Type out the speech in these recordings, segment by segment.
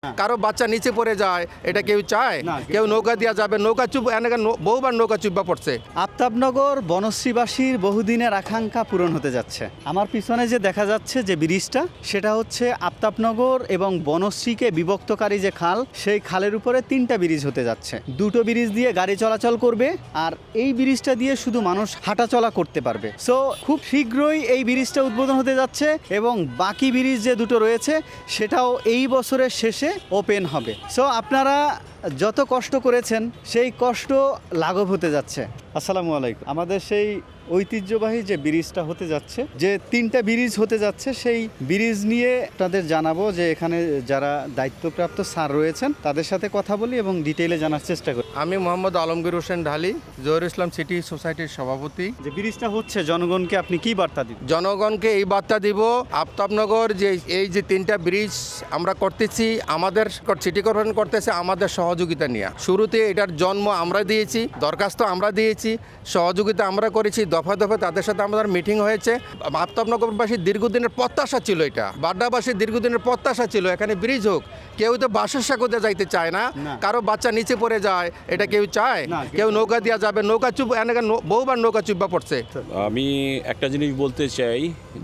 কারো বাচ্চা নিচে পড়ে যায়, এটা কেউ চায়? কেউ নৌকা দিয়া যাবে, নৌকা চুপ বহুবার নৌকা চুপবা পড়ছে। আফতাবনগর বনশ্রীবাসীর বহুদিনের আকাঙ্ক্ষা পূরণ হতে যাচ্ছে। আমার পিছনে যে দেখা যাচ্ছে যে ব্রিজটা, সেটা হচ্ছে আফতাবনগর এবং বনশ্রীকে বিভক্তকারী যে খাল, সেই খালের উপরে 3টা ব্রিজ হতে যাচ্ছে। 2টো ব্রিজ দিয়ে গাড়ি চলাচল করবে, আর এই ব্রিজটা দিয়ে শুধু মানুষ হাঁটাচলা করতে পারবে। সো খুব শীঘ্রই এই ব্রিজটা উদ্বোধন হতে যাচ্ছে এবং বাকি ব্রিজ যে 2টো রয়েছে সেটাও এই বছরের শেষে ওপেন হবে। সো আপনারা যত কষ্ট করেছেন সেই কষ্ট লাঘব হতে যাচ্ছে। আসসালামু আলাইকুম। আমাদের সেই ঐতিহ্যবাহী যে ব্রিজটা হতে যাচ্ছে, যে 3টা ব্রিজ হতে যাচ্ছে, সেই ব্রিজ নিয়ে তাদের জানাবো যে এখানে যারা দায়িত্বপ্রাপ্ত স্যার রয়েছেন তাদের সাথে কথা বলি এবং ডিটেইলে জানার চেষ্টা করি। আমি মোহাম্মদ আলমগীর হোসেন ঢালি, জহির ইসলাম সিটি সোসাইটির সভাপতি। যে ব্রিজটা হচ্ছে জনগণকে আপনি কি বার্তা দিন? জনগণকে এই বার্তা দিব, আফতাবনগর যে এই যে 3টা ব্রিজ আমরা করতেছি, আমাদের সিটি কর্পোরেশন করতেছে আমাদের সহযোগিতা নিয়ে। শুরুতে এটার জন্ম আমরা দিয়েছি, দরখাস্ত আমরা দিয়েছি, সহযোগিতা আমরা করেছি, দফা দফা তাদের সাথে আমাদের মিটিং হয়েছে। আফতাবনগরবাসীর দীর্ঘদিনের প্রত্যাশা ছিল, এটা বাড্ডাবাসীর দীর্ঘদিনের প্রত্যাশা ছিল এখানে ব্রিজ হোক। কেউ তো বাসের সাগরে যাইতে চায় না, কারো বাচ্চা নিচে পড়ে যায়, এটা কেউ চায়? কেউ নৌকা দিয়া যাবে, নৌকা চুপ বহুবার নৌকা চুপবা পড়ছে। আমি একটা জিনিস বলতে চাই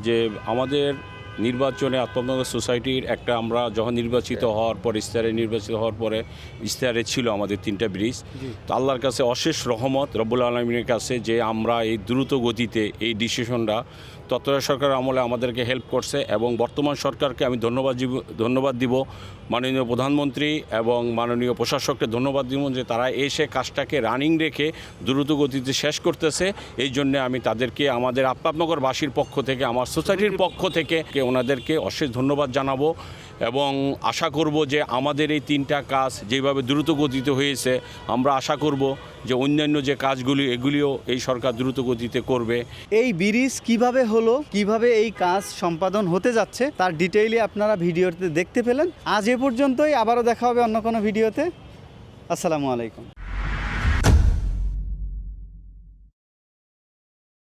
যে আমাদের নির্বাচনে আফতাবনগর সোসাইটির একটা, আমরা যখন নির্বাচিত হওয়ার পর নির্বাচিত হওয়ার পরে ইশতেহারে ছিল আমাদের 3টা ব্রিজ। তো আল্লাহর কাছে অশেষ রহমত, রব্বুল আলমিনের কাছে, যে আমরা এই দ্রুত গতিতে এই ডিসিশনটা তত্ত্বাবধায়ক সরকার আমলে আমাদেরকে হেল্প করছে, এবং বর্তমান সরকারকে আমি ধন্যবাদ দিব, মাননীয় প্রধানমন্ত্রী এবং মাননীয় প্রশাসককে ধন্যবাদ দিব যে তারা এসে কাজটাকে রানিং রেখে দ্রুত গতিতে শেষ করতেছে। এই জন্যে আমি তাদেরকে, আমাদের আফতাবনগরবাসীর পক্ষ থেকে, আমার সোসাইটির পক্ষ থেকে ওনাদেরকে অশেষ ধন্যবাদ জানাবো, এবং আশা করব যে আমাদের এই 3টা কাজ যেভাবে দ্রুত গতিতে হয়েছে, আমরা আশা করব যে অন্যান্য যে কাজগুলি এগুলিও এই সরকার দ্রুত গতিতে করবে। এই ব্রিজ কিভাবে হলো, কিভাবে এই কাজ সম্পাদন হতে যাচ্ছে, তার ডিটেইলে আপনারা ভিডিওতে দেখতে পেলেন। আজ এ পর্যন্তই, আবারও দেখা হবে অন্য কোনো ভিডিওতে। আসসালামু আলাইকুম।